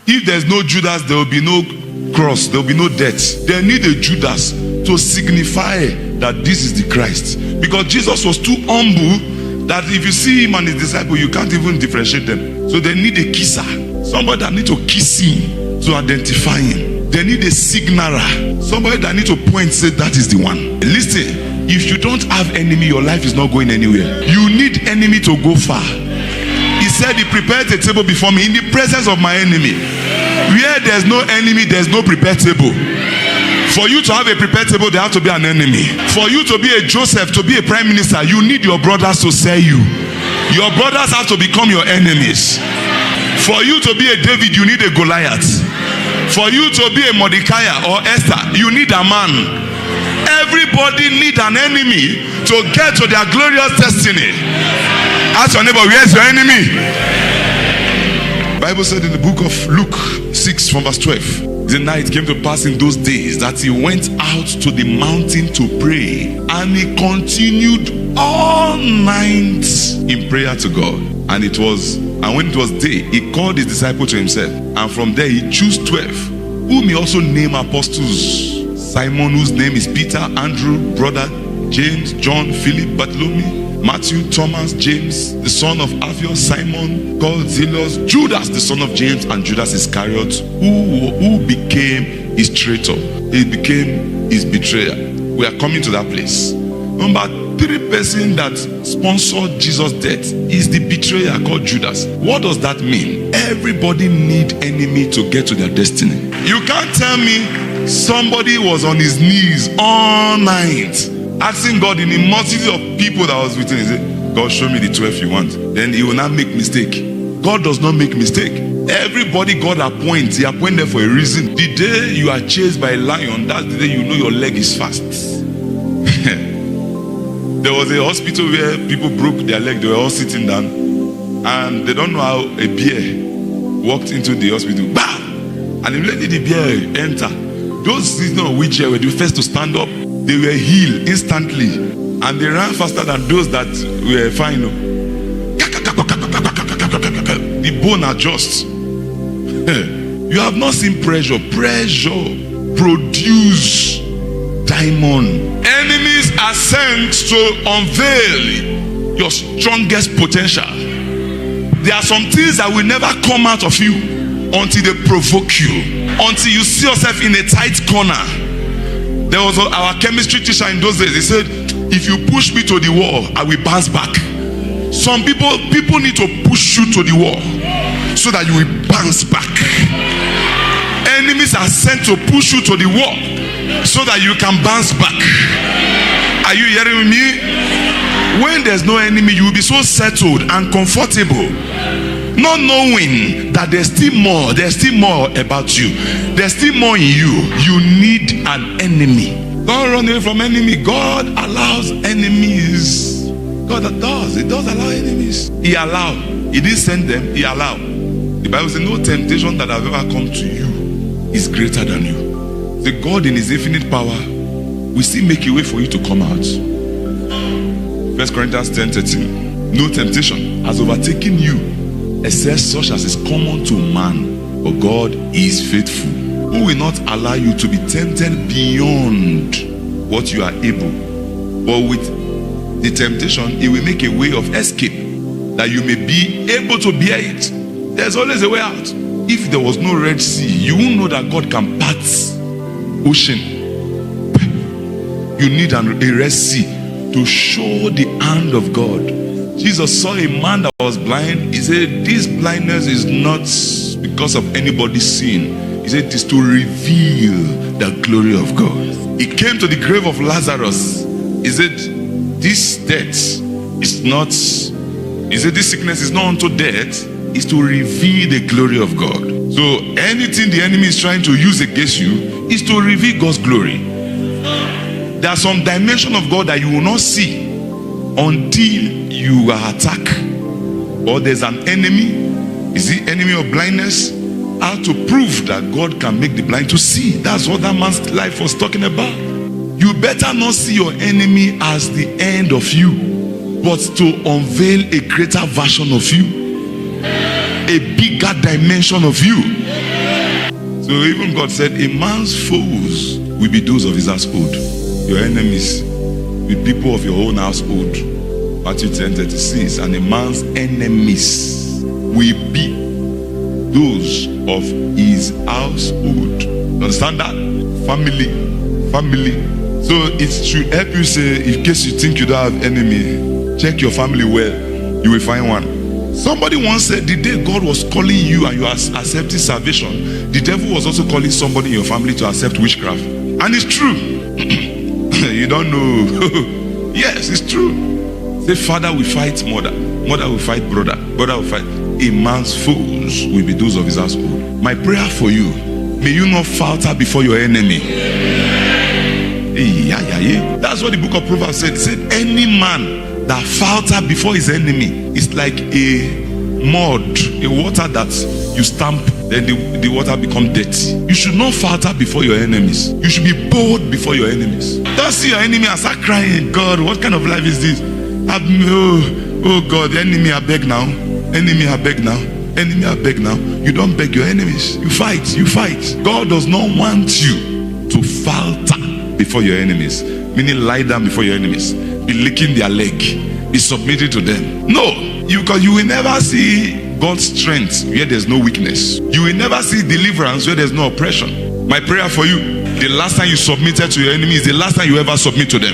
If there's no Judas, there will be no cross, there will be no death. They need a Judas to signify that this is the Christ. Because Jesus was too humble that if you see him and his disciples, you can't even differentiate them. So they need a kisser, somebody that need to kiss him to identify him. They need a signaler, somebody that need to point, say that is the one. Listen, if you don't have enemy, your life is not going anywhere. You need enemy to go far. He said he prepared a table before me in the presence of my enemy. Where there's no enemy, there's no prepared table. For you to have a prepared table, there has to be an enemy. For you to be a Joseph, to be a prime minister, you need your brothers to sell you. Your brothers have to become your enemies. For you to be a David, you need a Goliath. For you to be a Mordecai or Esther, you need a man. Everybody need an enemy to get to their glorious destiny. Ask your neighbor, where's your enemy? The Bible said in the book of Luke 6 from verse 12, the night came to pass in those days that he went out to the mountain to pray, and he continued all night in prayer to God. And when it was day, he called his disciples to himself, and from there he chose 12, whom he also named apostles: Simon, whose name is Peter, Andrew, brother James, John, Philip, Bartholomew, Matthew, Thomas, James, the son of Alphaeus, Simon, called Zealous, Judas, the son of James, and Judas Iscariot, who became his traitor. He became his betrayer. We are coming to that place. Number 3 person that sponsored Jesus' death is the betrayer called Judas. What does that mean? Everybody need enemy to get to their destiny. You can't tell me somebody was on his knees all night asking God in a multitude of people that was with him. He said, God, show me the 12 you want. Then he will not make mistake. God does not make mistake. Everybody God appoints, he appointed for a reason. The day you are chased by a lion, that's the day you know your leg is fast. There was a hospital where people broke their leg. They were all sitting down, and they don't know how a bear walked into the hospital. Bam! And immediately the bear entered. Those sitting on wheelchair were the first to stand up. They were healed instantly, and they ran faster than those that were fine. The bone adjusts. You have not seen pressure. Pressure produce diamond. Enemies are sent to unveil your strongest potential. There are some things that will never come out of you until they provoke you, until you see yourself in a tight corner. There was our chemistry teacher in those days. He said, if you push me to the wall, I will bounce back. Some people need to push you to the wall so that you will bounce back. Enemies are sent to push you to the wall so that you can bounce back. Are you hearing me? When there's no enemy, you will be so settled and comfortable, not knowing that there's still more about you. There's still more in you. You need an enemy. Don't run away from enemy. God allows enemies. God does. He does allow enemies. He allowed. He didn't send them. He allowed. The Bible says no temptation that have ever come to you is greater than you. The God in his infinite power will still make a way for you to come out. 1 Corinthians 10:13. No temptation has overtaken you except such as is common to man, but God is faithful, who will not allow you to be tempted beyond what you are able, but with the temptation he will make a way of escape that you may be able to bear it. There's always a way out. If there was no Red Sea, you won't know that God can part ocean. You need a Red Sea to show the hand of God. Jesus saw a man that was blind. He said, this blindness is not because of anybody's sin. He said, it is to reveal the glory of God. He came to the grave of Lazarus. He said, this death is not, he said, this sickness is not unto death, it's to reveal the glory of God. So anything the enemy is trying to use against you is to reveal God's glory. There are some dimension of God that you will not see until you are attacked, or there's an enemy. Is the enemy of blindness? How to prove that God can make the blind to see. That's what that man's life was talking about. You better not see your enemy as the end of you, but to unveil a greater version of you, a bigger dimension of you. So even God said, a man's foes will be those of his household. Your enemies will be people of your own household. Matthew 10:36. And a man's enemies will be those of his household. Understand that? Family. So it should help you say, in case you think you don't have enemy, check your family well. You will find one. Somebody once said, the day God was calling you and you are accepting salvation, the devil was also calling somebody in your family to accept witchcraft. And it's true. You don't know. Yes, it's true. Say, father will fight mother. Mother will fight brother. Brother will fight. A man's foes will be those of his household. My prayer for you, may you not falter before your enemy. That's what the book of Proverbs said. It said, any man that falter before his enemy is like a mud, a water that you stamp, then the water become dirty. You should not falter before your enemies. You should be bold before your enemies. Don't see your enemy and start crying, God, what kind of life is this? Oh God, the enemy I beg now. Enemy I beg now. Enemy I beg now. You don't beg your enemies. You fight. God does not want you to falter before your enemies. Meaning lie down before your enemies. Be licking their leg. Be submitted to them. No, because you will never see God's strength where there's no weakness. You will never see deliverance where there's no oppression. My prayer for you, the last time you submitted to your enemy is the last time you ever submit to them.